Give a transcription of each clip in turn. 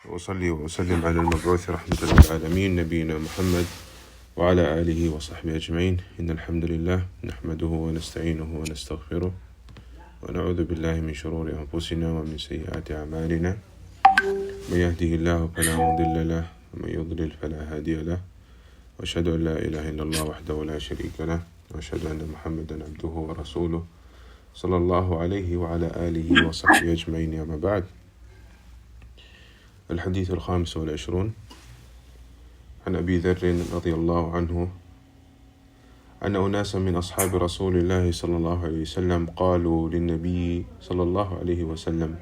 وأصلي وأسلم على المبعوث رحمة للعالمين نبينا محمد وعلى آله وصحبه أجمعين. إن الحمد لله نحمده ونستعينه ونستغفره ونعوذ بالله من شرور أنفسنا ومن سيئات أعمالنا. من يهده الله فلا مضل له ومن يضلل فلا هادي له، وأشهد أن لا إله إلا الله وحده لا شريك له، وأشهد أن محمدا عبده ورسوله صلى الله عليه وعلى آله وصحبه أجمعين. أما بعد، الحديث 25 عن أبي ذر رضي الله عنه أن أناسا من أصحاب رسول الله صلى الله عليه وسلم قالوا للنبي صلى الله عليه وسلم: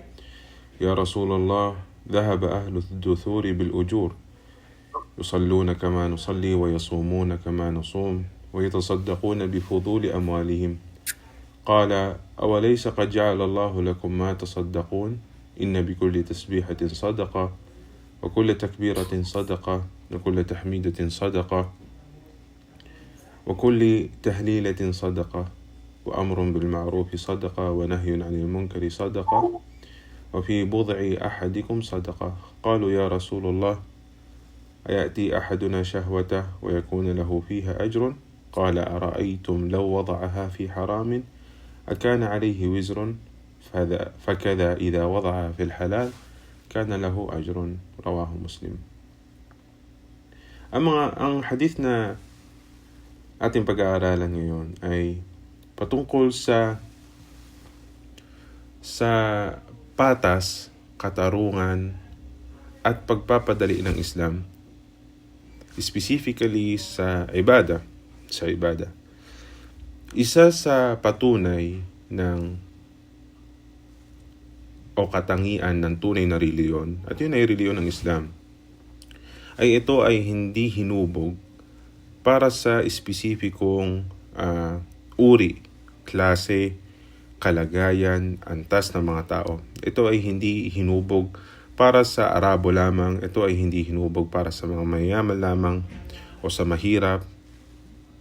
يا رسول الله، ذهب أهل الدثور بالأجور، يصلون كما نصلي ويصومون كما نصوم ويتصدقون بفضول أموالهم. قال: أوليس قد جعل الله لكم ما تصدقون؟ إن بكل تسبيحة صدقة، وكل تكبيرة صدقة، وكل تحميدة صدقة، وكل تهليلة صدقة، وأمر بالمعروف صدقة، ونهي عن المنكر صدقة، وفي بضع أحدكم صدقة. قالوا: يا رسول الله، أيأتي أحدنا شهوته ويكون له فيها أجر؟ قال: أرأيتم لو وضعها في حرام أكان عليه وزر؟ فكذا إذا وضعها في الحلال كان له أجر. رواه مسلم. Ang hadith na ating pag-aaralan ngayon ay patungkol sa patas, katarungan at pagpapadali ng Islam, specifically sa ibada. Isa sa patunay o katangian ng tunay na reliyon, at yun ay reliyon ng Islam, ay ito ay hindi hinubog para sa espesipikong uri, klase, kalagayan, antas ng mga tao. Ito ay hindi hinubog para sa Arabo lamang. Ito ay hindi hinubog para sa mga mayayaman lamang o sa mahirap,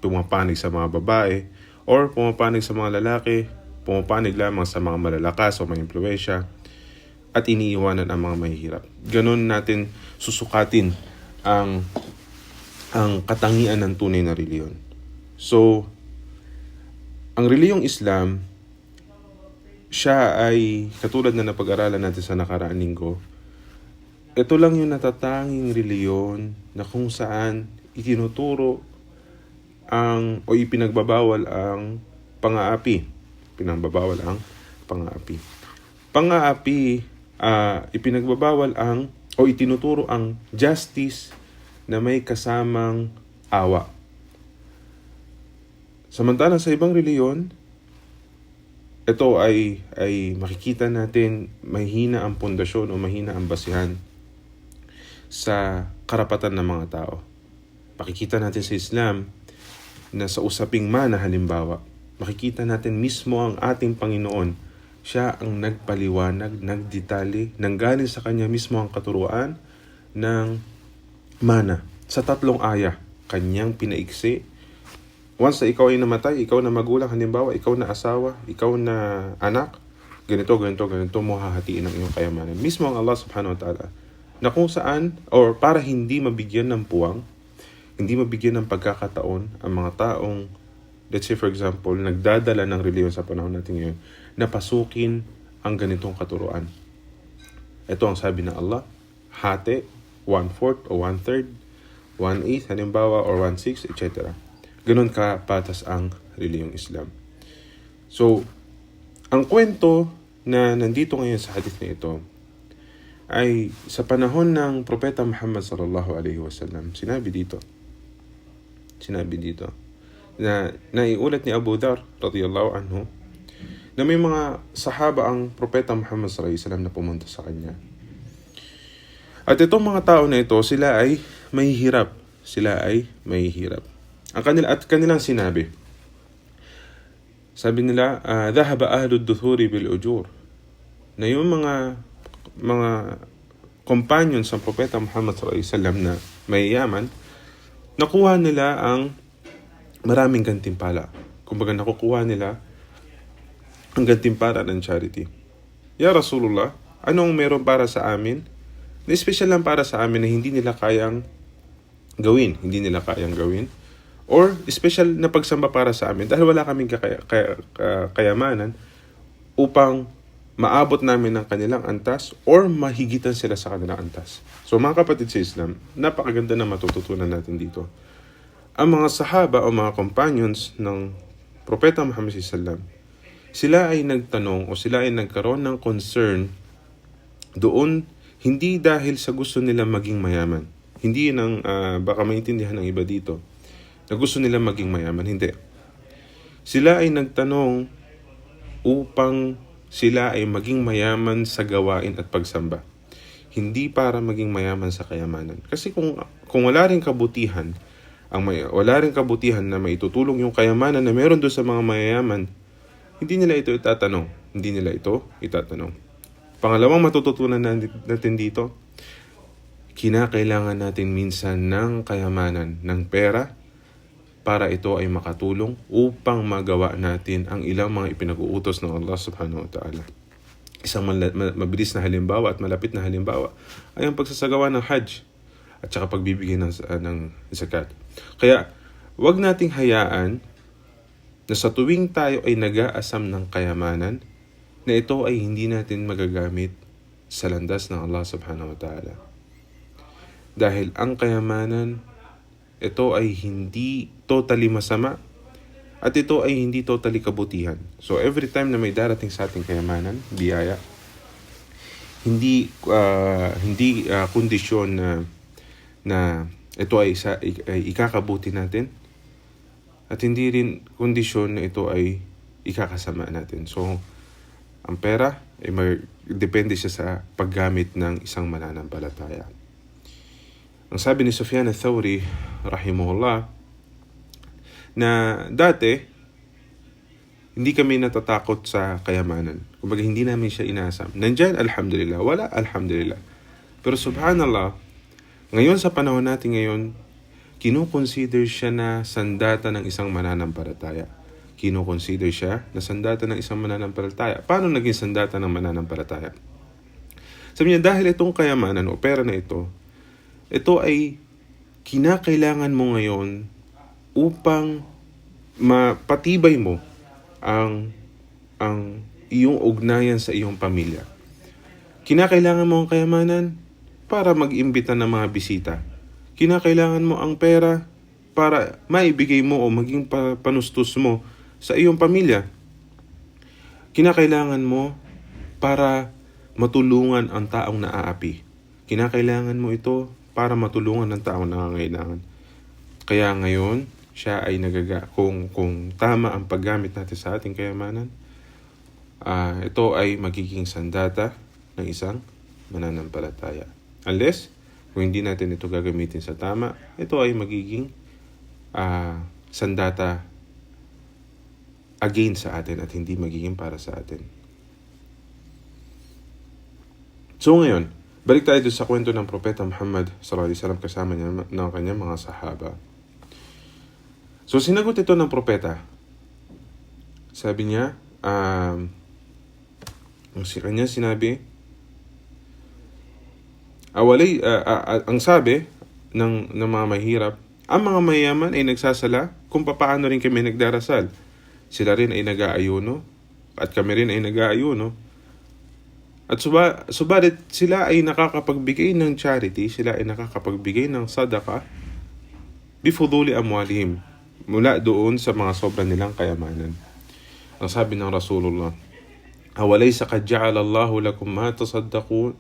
pumapanig sa mga babae, or pumapanig sa mga lalaki, pumapanig lamang sa mga malalakas o may impluwensya, at iniiwanan ang mga mahihirap. Ganon natin susukatin ang katangian ng tunay na reliyon. So, ang reliyong Islam, siya ay katulad na napag-aralan natin sa nakaraang linggo. Ito lang yung natatanging reliyon na kung saan itinuturo o ipinagbabawal ang pang-aapi. Ipinagbabawal o itinuturo ang justice na may kasamang awa. Samantala sa ibang reliyon, ito ay makikita natin mahina ang pundasyon o mahina ang basihan sa karapatan ng mga tao. Makikita natin sa Islam na sa usaping mana halimbawa, makikita natin mismo ang ating Panginoon. Siya ang nagpaliwanag, nagdetalye, nanggaling sa kanya mismo ang katuruan ng mana. Sa 3 aya, kanyang pinaiksi. Once na ikaw ay namatay, ikaw na magulang, halimbawa, ikaw na asawa, ikaw na anak, ganito mo hahatiin ang iyong kayamanan. Mismo ang Allah subhanahu wa ta'ala, na kung saan, or para hindi mabigyan ng puwang, hindi mabigyan ng pagkakataon ang mga taong, let's say for example, nagdadala ng reliyon sa panahon natin ngayon, na pasukin ang ganitong katuruan. Ito ang sabi ng Allah, hati, 1/4 o 1/3, 1/8 halimbawa, or 1/6, etc. Ganon ka patas ang reliyong Islam. So, ang kwento na nandito ngayon sa hadith na ito ay sa panahon ng Propeta Muhammad sallallahu alaihi wasallam. Sinabi dito na naiulat ni Abu Dhar radiyallahu anhu na may mga sahaba ang Propeta Muhammad sallallahu alaihi wasallam na pumunta sa kanya. At itong mga tao na ito, sila ay mahihirap. Kanilang sinabi, sabi nila, dhahaba ahlu duthuri bil ujur, na yung mga companions ng Propeta Muhammad sallallahu alaihi wasallam na mayayaman, nakuha nila ang maraming gantimpala. Kumbaga nakukuha nila ang gantimpala ng charity. Ya Rasulullah, anong meron para sa amin na special lang para sa amin na hindi nila kayang gawin, or special na pagsamba para sa amin dahil wala kaming kayamanan upang maabot namin ng kanilang antas or mahigitan sila sa kanilang antas. So mga kapatid sa Islam, napakaganda na matututunan natin dito. Ang mga sahaba o mga companions ng Propeta Muhammad SAW, sila ay nagtanong o sila ay nagkaroon ng concern doon, hindi dahil sa gusto nila maging mayaman. Hindi yun baka maintindihan ng iba dito, na gusto nila maging mayaman. Hindi. Sila ay nagtanong upang sila ay maging mayaman sa gawain at pagsamba. Hindi para maging mayaman sa kayamanan. Kasi kung wala ring kabutihan, wala ring kabutihan na maitutulong yung kayamanan na meron doon sa mga mayayaman, hindi nila ito itatanong. Pangalawang matututunan natin dito, kinakailangan natin minsan ng kayamanan, ng pera, para ito ay makatulong upang magawa natin ang ilang mga ipinag-uutos ng Allah subhanahu wa ta'ala. Isang mabilis na halimbawa at malapit na halimbawa ay ang pagsasagawa ng Hajj at saka pagbibigay ng zakat. Kaya, wag nating hayaan na sa tuwing tayo ay nag-aasam ng kayamanan, na ito ay hindi natin magagamit sa landas ng Allah subhanahu wa ta'ala. Dahil ang kayamanan, ito ay hindi totally masama at ito ay hindi totally kabutihan. So every time na may darating sa ating kayamanan, biyaya, hindi kondisyon na ito ay ikakabuti natin at hindi rin kondisyon na ito ay ikakasama natin. So ang pera ay depende siya sa paggamit ng isang mananampalataya. Ang sabi ni Sufyan al-Thawri, rahimahullah, na dati, hindi kami natatakot sa kayamanan. Kumbaga, hindi namin siya inasam. Nandyan, alhamdulillah. Wala, alhamdulillah. Pero subhanallah, ngayon sa panahon natin ngayon, kinukonsider siya na sandata ng isang mananampalataya. Kinukonsider siya na sandata ng isang mananampalataya. Paano naging sandata ng mananampalataya? Sabi niya, dahil itong kayamanan o pera na ito ay kinakailangan mo ngayon upang mapatibay mo ang iyong ugnayan sa iyong pamilya. Kinakailangan mo ang kayamanan para mag-imbita ng mga bisita. Kinakailangan mo ang pera para maibigay mo o maging panustos mo sa iyong pamilya. Kinakailangan mo para matulungan ang taong naaapi. Kinakailangan mo ito para matulungan ng taong nangangailangan. Kaya ngayon, siya ay kung tama ang paggamit natin sa ating kayamanan, ito ay magiging sandata ng isang mananampalataya. Unless, kung hindi natin ito gagamitin sa tama, ito ay magiging sandata against sa atin at hindi magiging para sa atin. So ngayon, balik tayo sa kwento ng Propeta Muhammad SAW kasama niya ng kanyang mga sahaba. So sinagot ito ng Propeta. Sabi niya, ang kanya sinabi, ang sabi ng mga mahirap, ang mga mayaman ay nagsasala kung paano rin kami nagdarasal. Sila rin ay nag-aayuno at kami rin ay nag-aayuno. At subalit sila ay nakakapagbigay ng charity, sila ay nakakapagbigay ng sadaqah bifuduli amwalihim, mula doon sa mga sobra nilang kayamanan. Ang sabi ng Rasulullah, awalaysa qad ja'ala Allahu lakum ma tasaddaqun?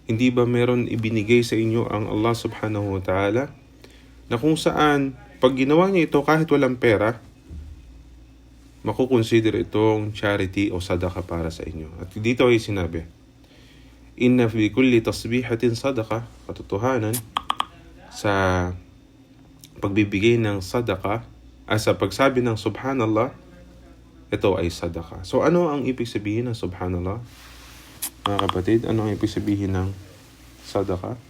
Hindi ba meron ibinigay sa inyo ang Allah subhanahu wa ta'ala na kung saan pag ginawa niyo ito kahit walang pera, makukonsider itong charity o sadaka para sa inyo. At dito ay sinabi, inna fi kulli tasbihatin sadaka, katotohanan, sa pagbibigay ng sadaka, sa pagsabi ng subhanallah, ito ay sadaka. So ano ang ibig sabihin ng subhanallah? Mga kapatid, ano ang ibig sabihin ng sadaka?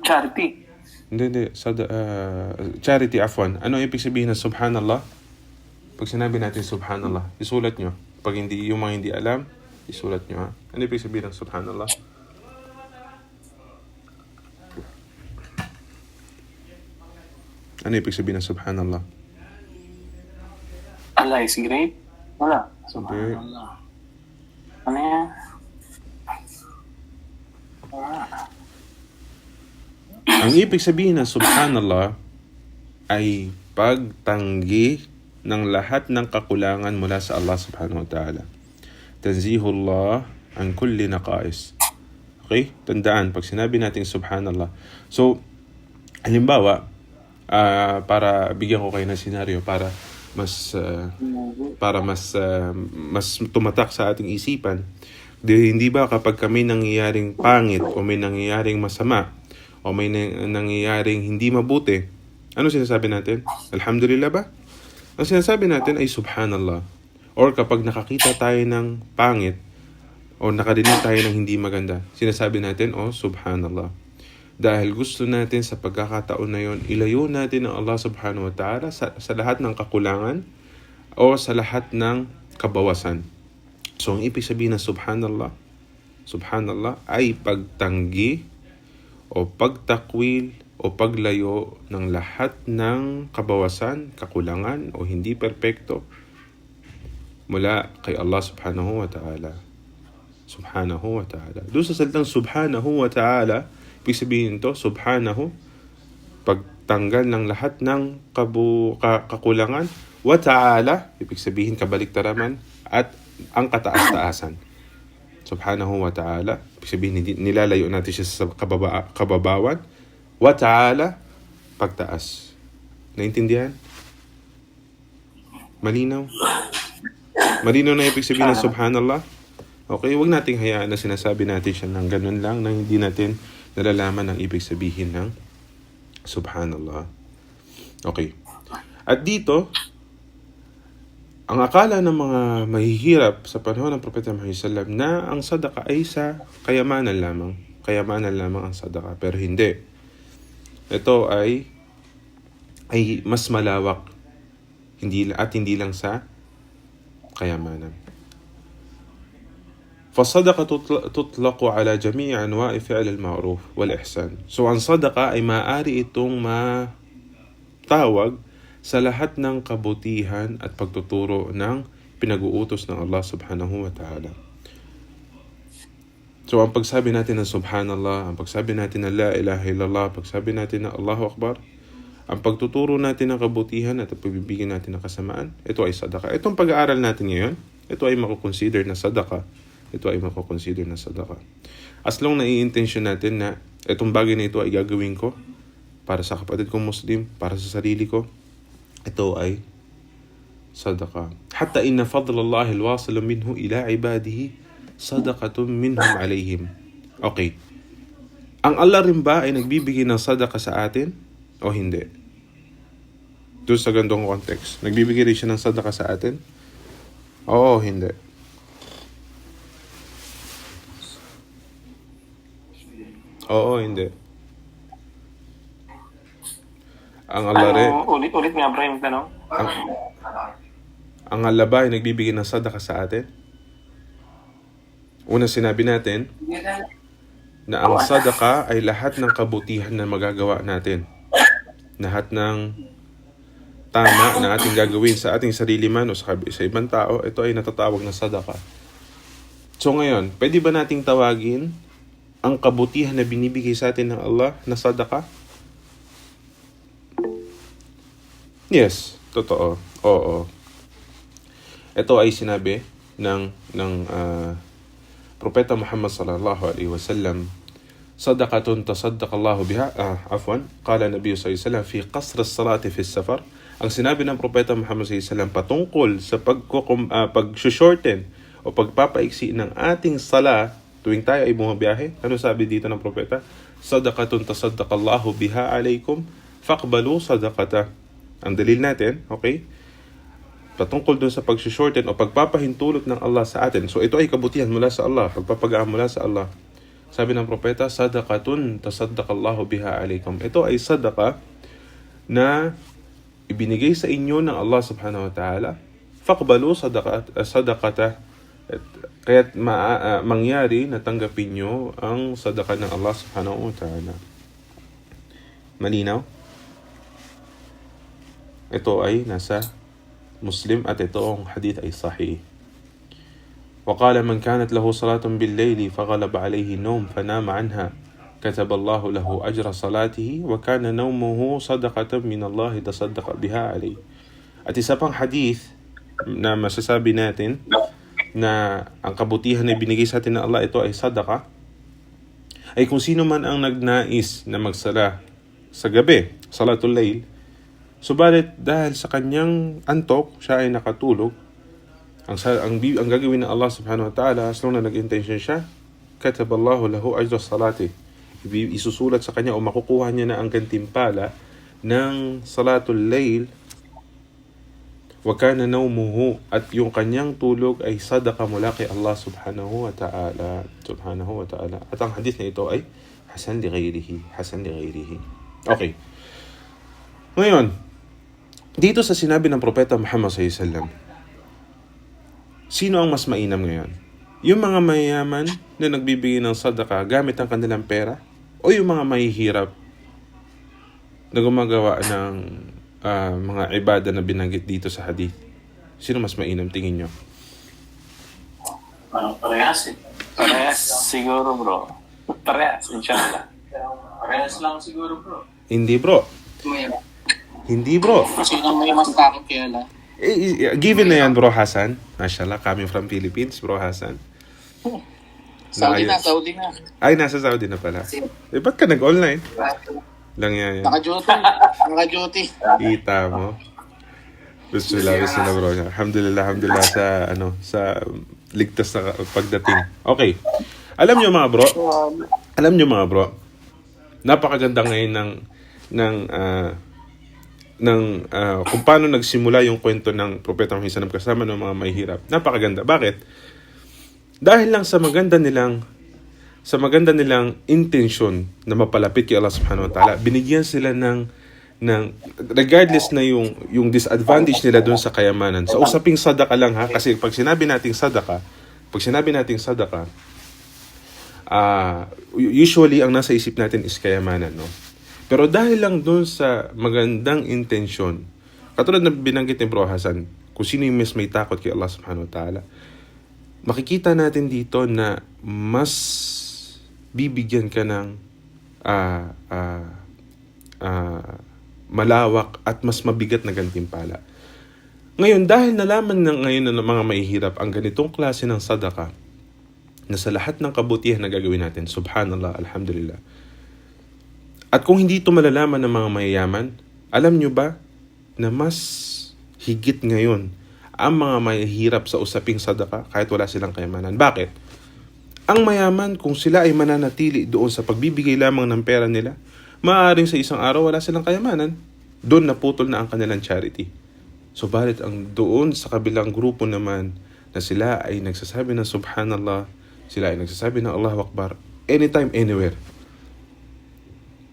Charity. Hindi. Charity, afwan. Ano ibig sabihin ng subhanallah? Pag sinabi natin subhanallah, isulat nyo. Pag hindi, yung mga hindi alam, isulat nyo ha. Ano ibig sabihin ng subhanallah? Ano ibig sabihin ng subhanallah? Allah is great? Wala. Subhanallah. Ano yan? Ang ibig sabihin ng subhanallah ay pagtanggi ng lahat ng kakulangan mula sa Allah subhanahu wa ta'ala. Tanzihullah an kulli naqais. Okay? Tandaan, pag sinabi natin subhanallah. So, halimbawa, para bigyan ko kayo ng senaryo para mas tumatak sa ating isipan. Hindi ba kapag may nangyayaring pangit o may nangyayaring masama o may nangyayaring hindi mabuti, ano sinasabi natin? Alhamdulillah ba? Ang sinasabi natin ay subhanallah. Or kapag nakakita tayo ng pangit o nakarinig tayo ng hindi maganda, sinasabi natin, subhanallah. Dahil gusto natin sa pagkakataon na yon, ilayo natin ang Allah subhanahu wa ta'ala sa lahat ng kakulangan o sa lahat ng kabawasan. So, ang ibig sabihin ng subhanallah ay pagtanggi o pagtakwil o paglayo ng lahat ng kabawasan, kakulangan o hindi perpekto mula kay Allah subhanahu wa ta'ala. Subhanahu wa ta'ala. Doon sa salitang subhanahu wa ta'ala, ibig sabihin ito, subhanahu, pagtanggal ng lahat ng kakulangan, wa ta'ala, ibig sabihin kabaliktaraman, at ang kataas-taasan. Subhanahu wa ta'ala, ibig sabihin nilalayo natin siya sa kababawan, wa ta'ala, pagtaas. Naintindihan? Malinaw? Malinaw na ibig sabihin ng subhanallah? Okay, huwag nating hayaan na sinasabi natin siya ng ganun lang na hindi natin nalalaman ang ibig sabihin ng subhanallah. Okay. At dito, ang akala ng mga mahihirap sa panahon ng Propeta Muhammad sallallahu alaihi wasallam na ang sadaka ay sa kayamanan lamang. Kayamanan lamang ang sadaka. Pero hindi. Ito ay mas malawak. Hindi lang sa kayamanan. فالصدقة تطلق على جميع أنواع فعل المعروف والإحسان. So ang sadaka ay maaari itong matawag sa lahat ng kabutihan at pagtuturo ng pinag-uutos ng Allah subhanahu wa ta'ala. So ang pagsabi natin ng subhanallah, ang pagsabi natin ng la ilaha illallah, pagsabi natin ng Allahu Akbar, ang pagtuturo natin ng kabutihan at ang pagbibigyan natin ng kasamaan, ito ay sadaka. Itong pag-aaral natin ngayon, ito ay makukonsider na sadaka. Ito ay makukonsider na sadaka. As long na i-intention natin na itong bagay na ito ay gagawin ko para sa kapatid kong Muslim, para sa sarili ko, ito ay sadaka. Hatta inna fadlallahi alwasilu minhu ila ibadihi sadaqatun minhum alayhim. Okay. Ang Allah rin ba ay nagbibigay ng sadaka sa atin o hindi? Doon sa gandong context. Nagbibigay rin siya ng sadaka sa atin? Oo, hindi. Oo, hindi. Ang Allah rin... Ulit nga, Brian, tanong. Ang Allah ba ay nagbibigay ng sadaka sa atin? Una sinabi natin na ang sadaka ay lahat ng kabutihan na magagawa natin. Lahat ng tama na ating gagawin sa ating sarili man o sa ibang tao, ito ay natatawag na sadaka. So ngayon, pwede ba nating tawagin ang kabutihan na binibigay sa atin ng Allah na sadaka? Yes, totoo. Oo. Ito ay sinabi ng Propeta Muhammad sallallahu alaihi wasallam, sadaqatun tasaddaqallahu biha, qala Nabi sallallahu alaihi wasallam fi qasr as-salati fi as-safar. Ang sinabi ng Propeta Muhammad sallallahu alaihi wasallam patungkol sa pag-shorten o pagpapaiksi ng ating sala tuwing tayo ay bumabiyahe. Ano sabi dito ng Propeta? Sadaqatun tasaddaqallahu biha alaykum faqbalu sadaqata. Ang dalil natin, okay? Patungkol dun sa pag-shorten o pagpapahintulot ng Allah sa atin. So ito ay kabutihan mula sa Allah, pagpapagaan mula sa Allah. Sabi ng Propeta, sadaqatun tasaddaqallahu biha alaykum. Ito ay sadaqa na ibinigay sa inyo ng Allah subhanahu wa ta'ala. faqbalu sadaqatah. Kaya't mangyari na tanggapin nyo ang sadaka ng Allah subhanahu wa ta'ala. Malinaw? Ito ay nasa Muslim at ito ang hadith ay sahih. وقال من كانت له صلاة بالليل فغلب عليه النوم فنام عنها كتب الله له أجر صلاته وكان نومه صدقة من الله تصدق بها عليه. At isa pang hadith na masasabi natin na ang kabutihan na binigay sa atin ng Allah, ito ay sadaka, ay kung sino man ang nagnais na magsala sa gabi, salatul layl, subalit dahil sa kanyang antok, siya ay nakatulog, ang gagawin ng Allah subhanahu wa ta'ala, as long na nag-intention siya, kataballahu lahu ajra salati, isusulat sa kanya o makukuha niya na ang gantimpala ng salatul layl. Wa kana nawmuhu, at yung kanyang tulog ay sadaka mula kay Allah subhanahu wa ta'ala. At ang hadith na ito ay hasan li ghayrihi. Okay. Ngayon, dito sa sinabi ng propeta Muhammad sallallahu alaihi wasallam, sino ang mas mainam ngayon? Yung mga mayayaman na nagbibigay ng sadaka gamit ang kanilang pera, o yung mga mahihirap na gumagawa ng mga ibada na binanggit dito sa hadith? Sino mas mainam tingin nyo? Parehas eh. Parehas siguro, bro. Parehas, inshallah. Parehas lang siguro, bro. Hindi bro. Sino may mas takot kaya la? Given na yan, bro Hasan. Mashallah, coming from Philippines, bro Hasan. Saudi na. Ay, nasa Saudi na pala. Ba't ka nag-online? Lang yan. Naka-duty. Kita mo. Gusto na bro. Alhamdulillah sa ligtas na pagdating. Okay. Alam nyo mga bro, napakaganda ngayon kung paano nagsimula yung kwento ng Propeta Muhammad sallallahu alaihi wasallam kasama ng mga mahihirap. Napakaganda. Bakit? Dahil lang sa maganda nilang intention na mapalapit kay Allah subhanahu wa ta'ala, binigyan sila ng regardless na yung disadvantage nila doon sa kayamanan. Sa usaping sadaka lang ha, kasi pag sinabi nating sadaka, usually ang nasa isip natin is kayamanan, no? Pero dahil lang doon sa magandang intention, katulad na binanggit ni Bro Hasan, kung sino yung mas may takot kay Allah subhanahu wa ta'ala, makikita natin dito na mas bibigyan ka ng malawak at mas mabigat na gantimpala. Ngayon, dahil nalaman ngayon ng mga mahihirap ang ganitong klase ng sadaka, na sa lahat ng kabutihan na gagawin natin, subhanallah, alhamdulillah. At kung hindi ito malalaman ng mga mayayaman, alam nyo ba na mas higit ngayon ang mga mahihirap sa usaping sadaka kahit wala silang kayamanan? Bakit? Ang mayaman, kung sila ay mananatili doon sa pagbibigay lamang ng pera nila, maaaring sa isang araw wala silang kayamanan. Doon naputol na ang kanilang charity. Subalit ang doon sa kabilang grupo naman na sila ay nagsasabi ng subhanallah, sila ay nagsasabi ng Allahu Akbar, anytime, anywhere.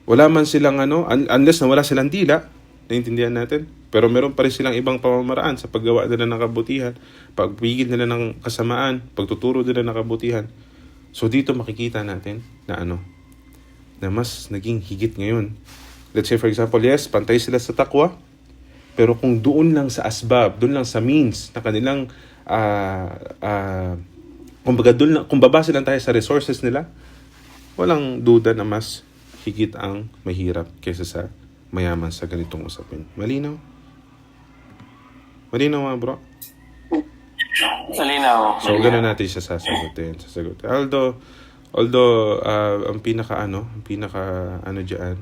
Wala man silang unless na wala silang dila, naintindihan natin, pero meron pa rin silang ibang pamamaraan sa paggawa nila ng kabutihan, pagpigil nila ng kasamaan, pagtuturo nila ng kabutihan. So dito makikita natin na na mas naging higit ngayon. Let's say for example, yes, pantay sila sa takwa, pero kung doon lang sa asbab, doon lang sa means na kanilang kung babase lang tayo sa resources nila, walang duda na mas higit ang mahirap kaysa sa mayaman sa ganitong usapin. Malinaw? Malinaw mga bro? Malinaw. So, gano'n natin siya sasagutin. Although, ang pinaka dyan,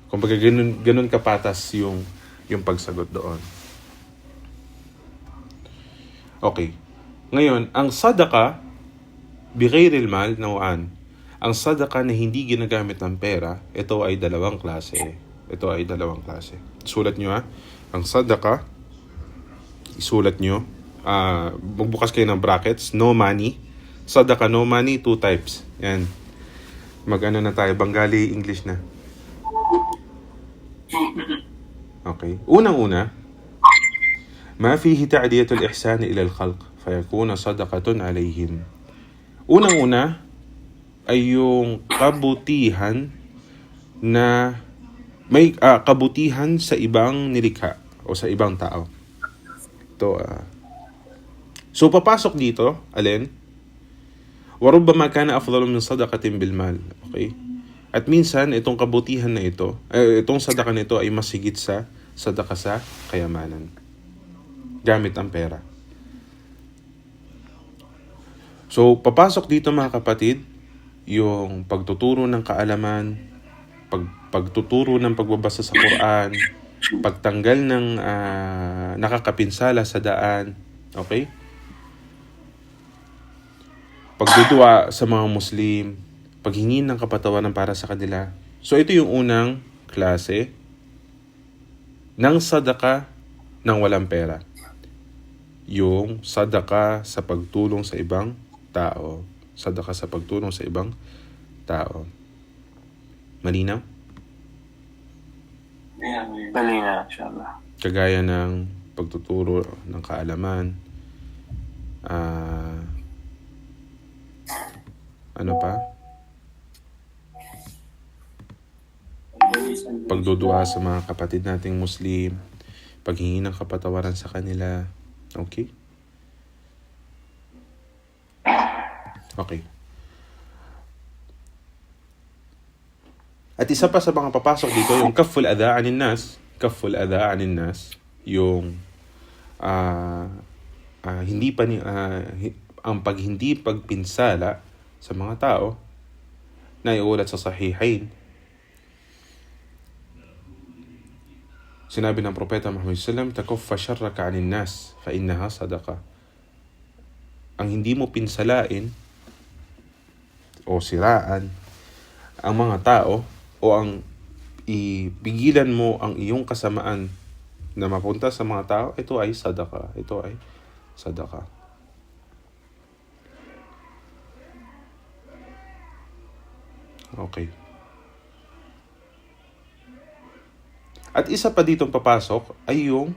kumbaga ganun kapatas yung pagsagot doon. Okay. Ngayon, ang sadaka, bighayril mal, nawaan. Ang sadaka na hindi ginagamit ng pera, ito ay dalawang klase. Sulat nyo ang sadaka, isulat nyo, magbukas kayo ng brackets, no money. Sadaka, no money, 2 types. Yan. Na tayo, Bengali, English na. Okay? Unang-una, ما فيه تعدية الإحسان إلى الخلق فيكون صدقة عليهم. Unang-una ay yung kabutihan na may kabutihan sa ibang nilikha o sa ibang tao. Ito, so papasok dito, alin? وَرُبَّمَا كَانَ أَفْضَلُ مِنْ صَدَقَةٍ بِالْمَالِ. Okay? At minsan, itong kabutihan na ito, itong sadaka nito ay mas higit sa sadaka sa kayamanan. Gamit ang pera. So, papasok dito mga kapatid, yung pagtuturo ng kaalaman, pagtuturo ng pagbabasa sa Quran, pagtanggal ng nakakapinsala sa daan, okay? Pagdudua sa mga Muslim, paghingi ng kapatawaran para sa kanila. So, ito yung unang klase ng sadaka ng walang pera. Yung sadaka sa pagtulong sa ibang tao. Sadaka sa pagtulong sa ibang tao. Malinaw? Malinaw, inshallah. Kagaya ng pagtuturo ng kaalaman. Ano pa? Pagdudua sa mga kapatid nating Muslim. Paghingi ng kapatawaran sa kanila. Okay? Okay. At isa pa sa mga papasok dito, yung kaful adha anin nas. Kaful adha anin nas. Yung ang hindi pagpinsala sa mga tao na iulat sa Sahihain. Sinabi ng Propeta Muhammad sallallahu alaihi wasallam, "Takuffa sharraka 'anil nas fa innaha sadaqa." Ang hindi mo pinsalain o siraan ang mga tao o ang ipigilan mo ang iyong kasamaan na mapunta sa mga tao, ito ay sadaka. Ito ay sadaka. Okay. At isa pa ditong papasok ay yung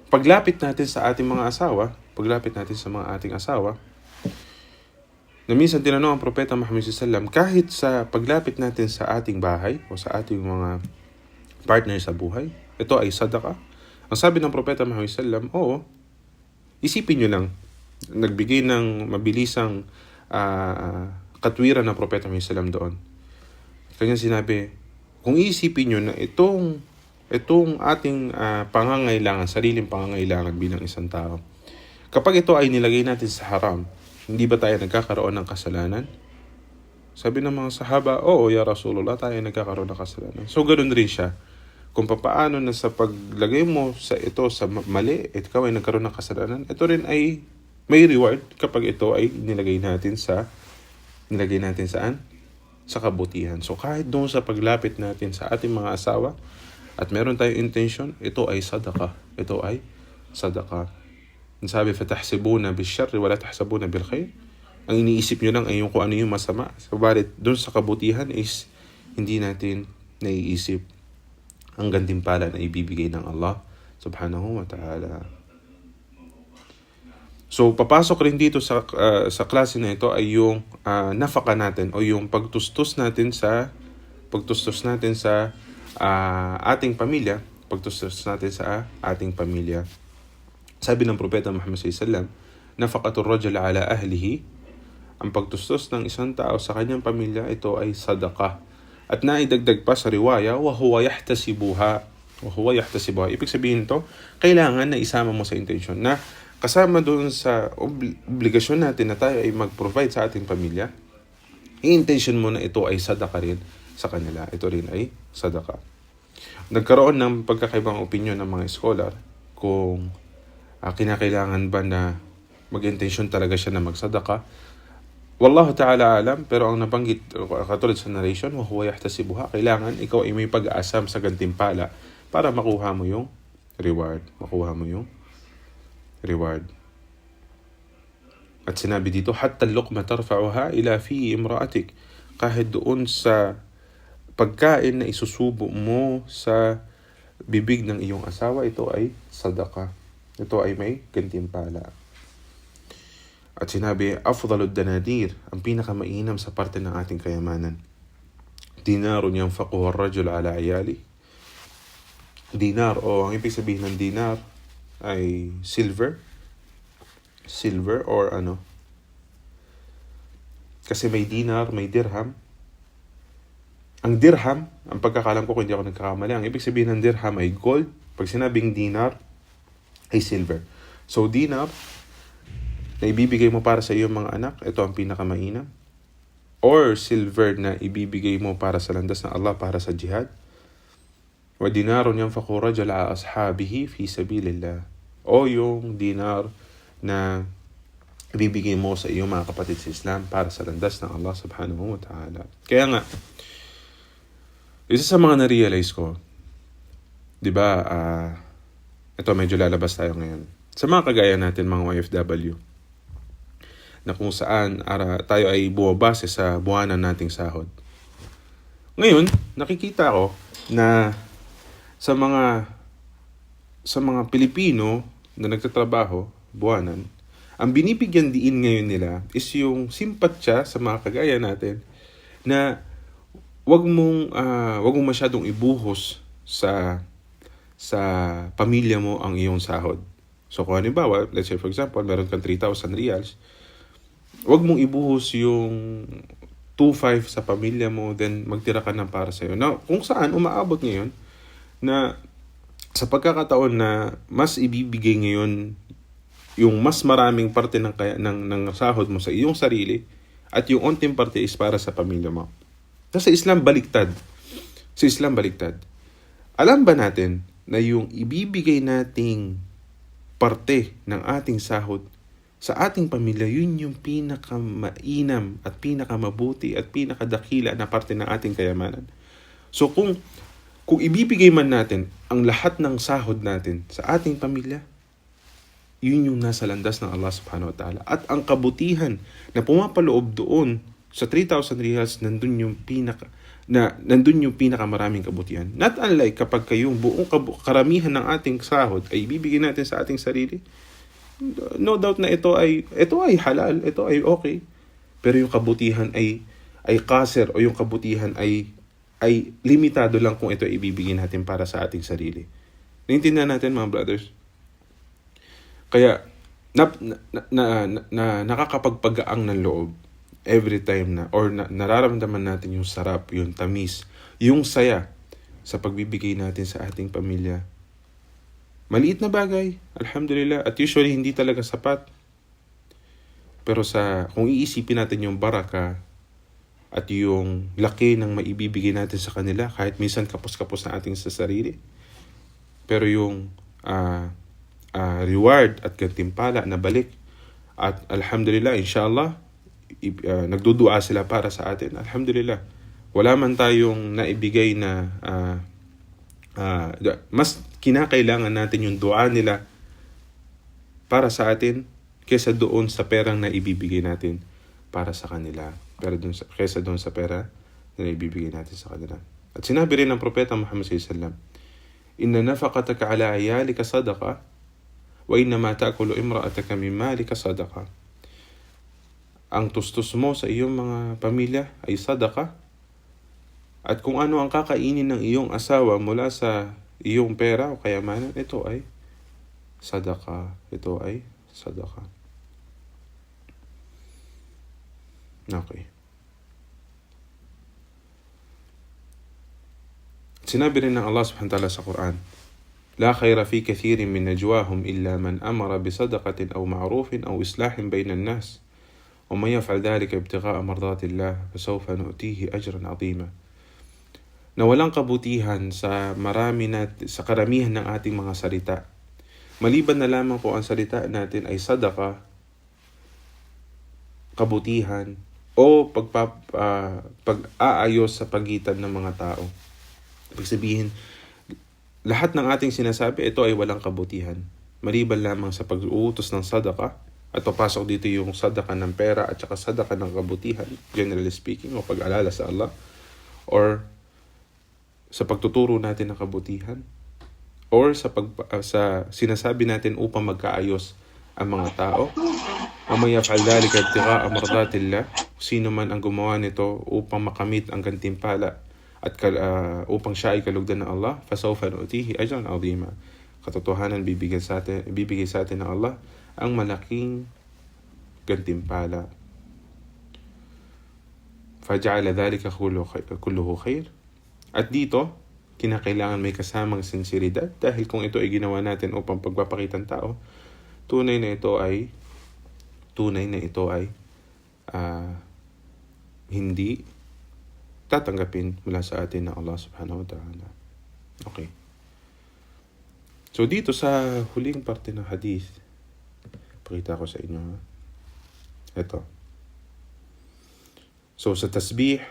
paglapit natin sa ating mga asawa, paglapit natin sa mga ating asawa, na minsan tinanong ang Propeta Muhammad sallallahu alaihi wasallam, kahit sa paglapit natin sa ating bahay o sa ating mga partner sa buhay, ito ay sadaka. Ang sabi ng Propeta Muhammad sallallahu alaihi wasallam, oo, isipin nyo lang, nagbigay ng mabilisang katwiran ng Propeta Muhammad sallallahu alaihi wasallam doon. Kanya sinabi, kung iisipin nyo na itong ating pangangailangan, sariling pangangailangan bilang isang tao, kapag ito ay nilagay natin sa haram, hindi ba tayo nagkakaroon ng kasalanan? Sabi ng mga sahaba, oo, ya Rasulullah, tayo nagkakaroon ng kasalanan. So, ganoon rin siya. Kung paano na sa paglagay mo sa ito sa mali, ikaw ay nagkaroon ng kasalanan, ito rin ay may reward kapag ito ay nilagay natin saan? Sa kabutihan. So, kahit doon sa paglapit natin sa ating mga asawa, at meron tayong intention, ito ay sadaka. Ito ay sadaka. Sabi, fatahsibuna bisyarri wala tahsabuna bil khair. Ang iniisip nyo lang ay yung kung ano yung masama. Subalit, doon sa kabutihan is hindi natin naiisip ang gantimpala na ibibigay ng Allah subhanahu wa ta'ala. So, papasok rin dito sa klase na ito ay yung nafaka natin o yung pagtustos natin sa ating pamilya. Pagtustos natin sa ating pamilya. Sabi ng Propeta Muhammad sallallahu alaihi wasallam, nafaqatur rajul ala ahlihi, ang pagtustos ng isang tao sa kanyang pamilya, ito ay sadaqah. At naidagdag pa sa riwaya, wa huwa yahtasibuha. Ibig sabihin to, kailangan na isama mo sa intention na kasama doon sa obligasyon natin na tayo ay mag-provide sa ating pamilya, i-intention mo na ito ay sadaqah rin sa kanila. Ito rin ay sadaqah. Nagkaroon ng pagkakaibang opinion ng mga scholar kung kinakailangan ba na mag-intention talaga siya na magsadaka. Wallahu ta'ala alam, pero ang nabanggit katulad sa narration, wa huwa yahtasibuha, kailangan ikaw ay may pag-aasam sa gantimpala para makuha mo yung reward. At sinabi dito, hatta al-luqma tarfa'uha ila fi imra'atik, kahit doon sa pagkain na isusubo mo sa bibig ng iyong asawa, ito ay sadaka. Ito ay may gantimpala. At sinabi, afdalud danadir, ang pinakamainam sa parte ng ating kayamanan. Dinarun yanfaquhu ar-rajul ala ayali. Dinar, o ang ibig sabihin ng dinar ay silver or ano. Kasi may dinar, may dirham. Ang dirham, ang pagkakalam ko kung hindi ako nagkakamali, ang ibig sabihin ng dirham ay gold. Pag sinabing dinar, ay silver. So dinar, na ibibigay mo para sa iyong mga anak, ito ang pinakamainam. Or silver na ibibigay mo para sa landas ng Allah, para sa jihad. Wa dinarun yanfaqu rajul ala ashabihi fi sabilillah. O yung dinar na ibibigay mo sa iyong mga kapatid sa Islam para sa landas ng Allah subhanahu wa ta'ala. Kaya nga, isa sa mga na-realize ko, di ba, ito medyo lalabas tayo ngayon. Sa mga kagaya natin, mga OFW, na kung saan tayo ay bumabase sa buwanan nating sahod. Ngayon, nakikita ko na sa mga Pilipino na nagtatrabaho, buwanan, ang binibigyan diin ngayon nila is yung simpatya sa mga kagaya natin na wag mong masyadong ibuhos sa pamilya mo ang iyong sahod. So kung halimbawa, let's say for example, meron kang 3,000 reals, wag mong ibuhos yung 2,500 sa pamilya mo, then magtira ka ng para sa'yo. Now, kung saan umaabot ngayon na sa pagkakataon na mas ibibigay ngayon yung mas maraming parte ng sahod mo sa iyong sarili at yung onting parte is para sa pamilya mo. Sa Islam, baliktad. Sa Islam, baliktad. Alam ba natin na yung ibibigay nating parte ng ating sahod sa ating pamilya, yun yung pinakamainam at pinakamabuti at pinakadakila na parte ng ating kayamanan. So kung ibibigay man natin ang lahat ng sahod natin sa ating pamilya, yun yung nasa landas ng Allah subhanahu wa ta'ala. At ang kabutihan na pumapaloob doon sa 3,000 reals, nandun yung pinakamaraming kabutihan. Not unlike kapag kayong buong karamihan ng ating sahod ay ibibigay natin sa ating sarili, no doubt na ito ay halal, ito ay okay. Pero yung kabutihan ay kaser, o yung kabutihan ay limitado lang kung ito ay ibibigay natin para sa ating sarili. Naintindihan natin, mga brothers? Kaya nakakapagpagaang ng loob every time nararamdaman natin yung sarap, yung tamis, yung saya sa pagbibigay natin sa ating pamilya. Maliit na bagay, alhamdulillah, at usually hindi talaga sapat. Pero kung iisipin natin yung baraka at yung laki ng maibibigay natin sa kanila, kahit minsan kapos-kapos na ating sa sarili, pero yung reward at gantimpala na balik, at alhamdulillah, inshallah, nagdudua sila para sa atin. Alhamdulillah, wala man tayong naibigay na mas kinakailangan natin yung dua nila para sa atin kaysa doon sa perang na ibibigay natin para sa kanila, kaysa doon sa pera na ibibigay natin sa kanila. At sinabi rin ng Propeta Muhammad sallallahu alaihi wasallam, inna nafaqataka ala ayalika sadaqa wa inna ma ta'kulu imra'ataka min malika sadaqa. Ang tustos mo sa iyong mga pamilya ay sadaqa, at kung ano ang kakainin ng iyong asawa mula sa iyong pera o kayamanan, ito ay sadaqa. Ito ay sadaqa. Okay. Sinabi rin ng Allah subhanahu wa ta'ala sa Quran, لا خير في كثير من نجواهم إلا من أمر بصدقة أو معروف أو إصلاح بين الناس ومن يفعل ذلك ابتغاء مرضات الله فسوف نؤتيه أجرا عظيما. Na walang kabutihan sa karamihan ng ating mga salita, maliban na lamang po ang salita natin ay sadaka, kabutihan, o pag-aayos sa pagitan ng mga tao. Ibig sabihin, lahat ng ating sinasabi, ito ay walang kabutihan, maliban lamang sa pag-uutos ng sadaka, at papasok dito yung sadaka ng pera at saka sadaka ng kabutihan, generally speaking, o pag-alala sa Allah, or sa pagtuturo natin ng kabutihan or sa sinasabi natin upang magkaayos ang mga tao. O may yaf'al dhalika ibtigha'a mardatillah, sino man ang gumawa nito upang makamit ang gantimpala at upang siya ay kalugdan ng Allah, fasawfa nu'tihi ajran 'azima. Katotohanan bibigay sa atin ng Allah ang malaking gantimpala. Faja'ala dhalika kulluhu khair. At dito, kinakailangan may kasamang sinseridad, dahil kung ito ay ginawa natin upang pagpapakitang tao, tunay na ito ay hindi tatanggapin mula sa atin ng Allah subhanahu wa ta'ala. Okay. So dito sa huling parte ng hadith, pakita ko sa inyo. Ito. So sa tasbih,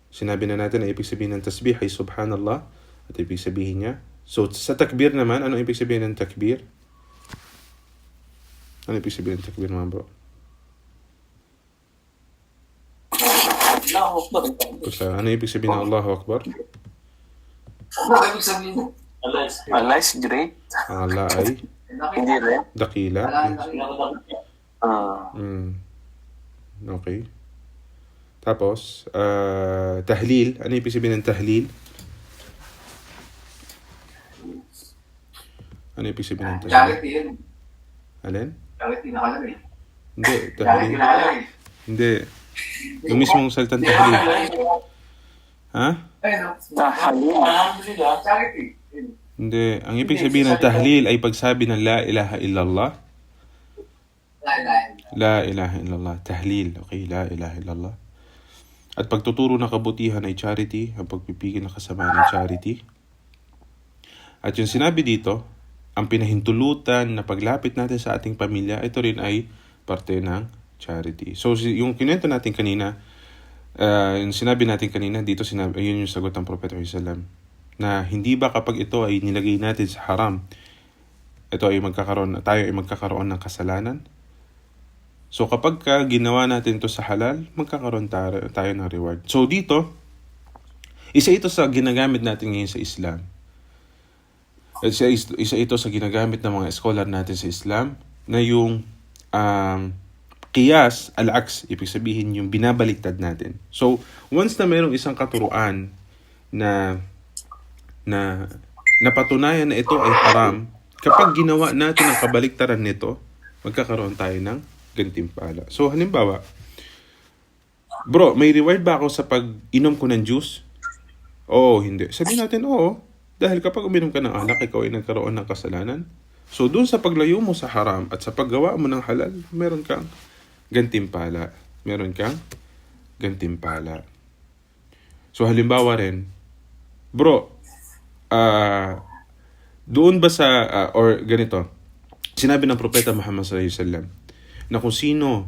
sinabi na natin na ibig sabihin ng tasbih ay subhanallah, at ibig sabihin niya. So sa takbir naman, ano ibig sabihin ng takbir? Ano ibig sabihin ng takbir naman, bro? Allahu Akbar. Ano ibig sabihin ng Allahu Akbar? Allah is great. Ang Allah ay Hindi rin. dakila. Ah. Okay. Tapos, tahlil. Ano ibig sabihin ng tahlil? Ano ibig sabihin ng tahlil? Charity yun. Alin? Charity nakalagay. Hindi, Charity tahlil. nakalagay. Hindi. Yung mismong salitang tahlil. Ha? Ayun, no? Tahalil. Alhamdulillah, charity. Yun. Hindi. Ang ibig sabihin ng tahlil ay pagsabi ng la ilaha illallah. Lain-lain. La ilaha illallah. Tahlil. Okay, la ilaha illallah. At pagtuturo ng kabutihan ay charity. Ang pagpipigil ng kasamaan ay charity. At yung sinabi dito, ang pinahintulutan na paglapit natin sa ating pamilya, ito rin ay parte ng charity. So yung kinuwento natin kanina, yung sinabi natin kanina, dito yun yung sagot ng Propeta Muhammad, na hindi ba kapag ito ay nilagay natin sa haram, tayo ay magkakaroon ng kasalanan? So kapag ginawa natin ito sa halal, magkakaroon tayo ng reward. So dito, isa ito sa ginagamit natin ngayon sa Islam. Isa ito sa ginagamit ng mga scholar natin sa Islam, na yung qiyas al-aks, ibig sabihin yung binabaliktad natin. So once na mayroong isang katuruan na napatunayan na ito ay haram, kapag ginawa natin ang kabaliktaran nito, magkakaroon tayo ng gantimpala. So halimbawa, bro, may reward ba ako sa pag-inom ko ng juice? Oo, hindi. Sabihin natin, oo. Dahil kapag uminom ka ng alak, ikaw ay nagkaroon ng kasalanan. So dun sa paglayo mo sa haram at sa paggawa mo ng halal, meron kang gantimpala. So halimbawa rin, bro, doon ba sa, or ganito, sinabi ng Propeta Muhammad sallallahu alaihi wasallam na kung sino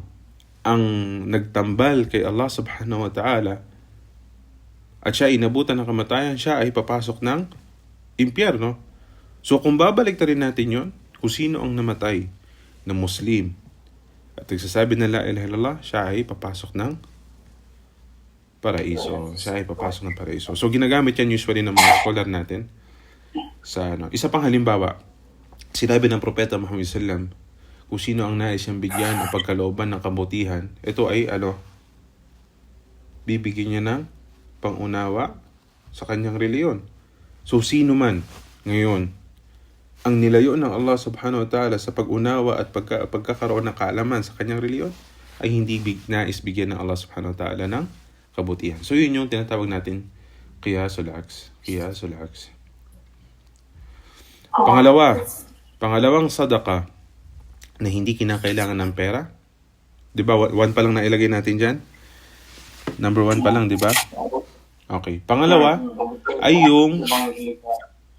ang nagtambal kay Allah subhanahu wa ta'ala at siya inabutan ng kamatayan, siya ay papasok ng impyerno. So kung babalik rin natin yon, kung sino ang namatay na Muslim at nagsasabi na la ilaha illallah, siya ay papasok ng paraiso. So ginagamit yan usually ng mga scholar natin sa isa pang halimbawa, sinabi ng Propeta Muhammad sallam, kung sino ang nais siyang bigyan ng pagkalooban ng kabutihan, ito ay bibigyan niya ng pangunawa sa kanyang reliyon. So sino man ngayon ang nilayo ng Allah subhanahu wa ta'ala sa pag-unawa at pagkakaroon ng kaalaman sa kanyang reliyon, ay hindi nais bigyan ng Allah subhanahu wa ta'ala ng kabutihan. So yun yung tinatawag natin qiyasul aks. Pangalawang sadaka na hindi kinakailangan ng pera. 'Di ba? 1 pa lang na ilagay natin diyan. Number 1 pa lang, 'di ba? Okay. Pangalawa ay yung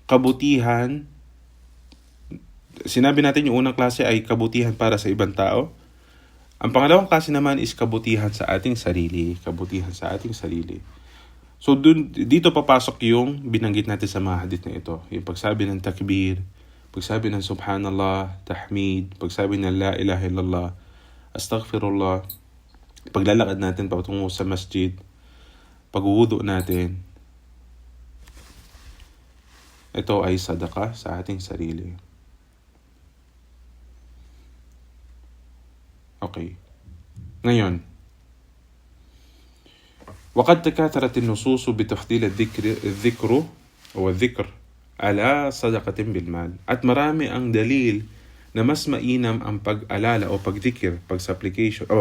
kabutihan. Sinabi natin yung unang klase ay kabutihan para sa ibang tao. Ang pangalawang klase naman is kabutihan sa ating sarili. So dito papasok yung binanggit natin sa mga hadith na ito. Yung pagsabi ng takbir, pagsabi ng subhanallah, tahmid, pagsabi ng la ilaha illallah, astaghfirullah, paglalakad natin patungo sa masjid, pagwudu natin, ito ay sadaka sa ating sarili. Okay. Ngayon, وقد تكاثرت النصوص بتفضيل الذكر على صدقة بالمال. At marami ang dalil na mas mainam ang pag-alala o pag-dhikr, pag-supplication o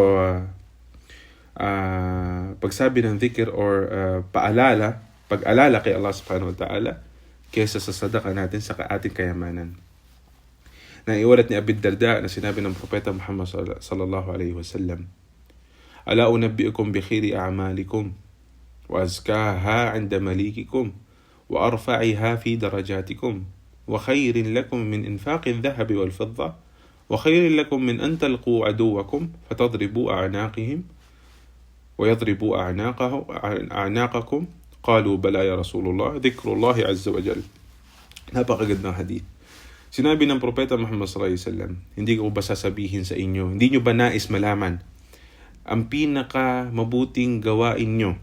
pagsabi ng dhikr or pag-alala kay Allah subhanahu wa ta'ala kaysa sa sadaka natin sa ating kayamanan. Naiulat ni Abi Darda na sinabi ng Propeta Muhammad sallallahu alaihi wasallam, ألا أنبئكم بخير أعمالكم وأزكاها عند مليككم وأرفعها في درجاتكم وخير لكم من إنفاق الذهب والفضة وخير لكم من أن تلقوا عدوكم فتضربوا أعناقهم ويضربوا أعناقكم قالوا بلى يا رسول الله ذكر الله عز وجل. Napakagandang hadith. Sinabi ng Propeta Muhammad sallallahu alaihi wasallam, hindi ko ba sasabihin sa inyo, hindi nyo ba nais malaman ang pinaka mabuting gawain nyo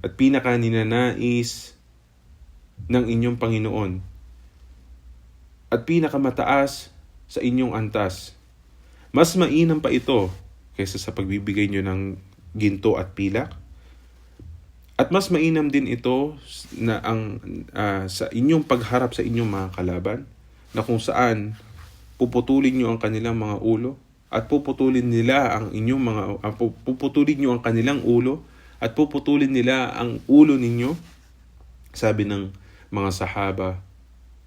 at pinaka ninanais ng inyong Panginoon at pinaka mataas sa inyong antas? Mas mainam pa ito kaysa sa pagbibigay nyo ng ginto at pilak, at mas mainam din ito na sa inyong pagharap sa inyong mga kalaban, na kung saan puputulin nyo ang kanilang mga ulo at puputulin nyo ang kanilang ulo at puputulin nila ang ulo ninyo. Sabi ng mga sahaba,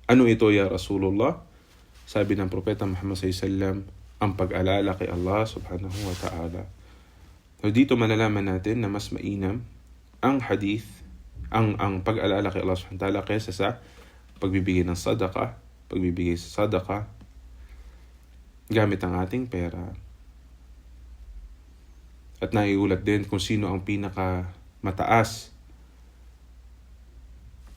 ano ito ya Rasulullah? Sabi ng Propeta Muhammad SAW, ang pag-alala kay Allah subhanahu wa ta'ala. So dito malalaman natin na mas mainam ang hadith, ang pag-alala kay Allah subhanahu wa ta'ala kaysa sa pagbibigay ng sadaqah, pagbibigay sa sadaqah gamit ang ating pera. At naiulat din kung sino ang pinaka mataas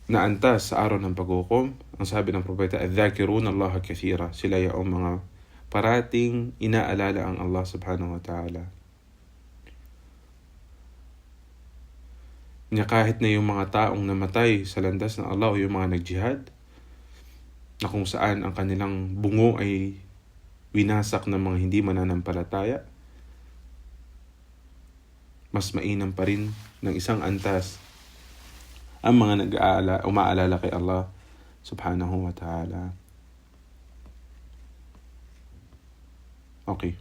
na antas sa araw ng paghukom. Ang sabi ng Propeta, الذاكرون الله كثيرا, sila yung mga parating inaalala ang Allah subhanahu wa ta'ala. Niya kahit na yung mga taong namatay sa landas ng Allah o yung mga nagjihad, na kung saan ang kanilang bungo ay winasak ng mga hindi mananampalataya, mas mainam pa rin ng isang antas ang mga umaalala kay Allah subhanahu wa ta'ala. Okay.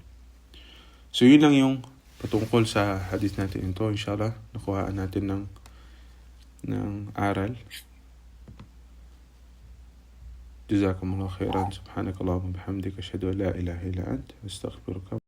So yun lang yung patungkol sa hadith natin ito. Inshallah, nakuhaan natin ng aral. جزاكم الله خيرا. سبحانك اللهم وبحمدك أشهد أن لا إله إلا أنت أستغفرك.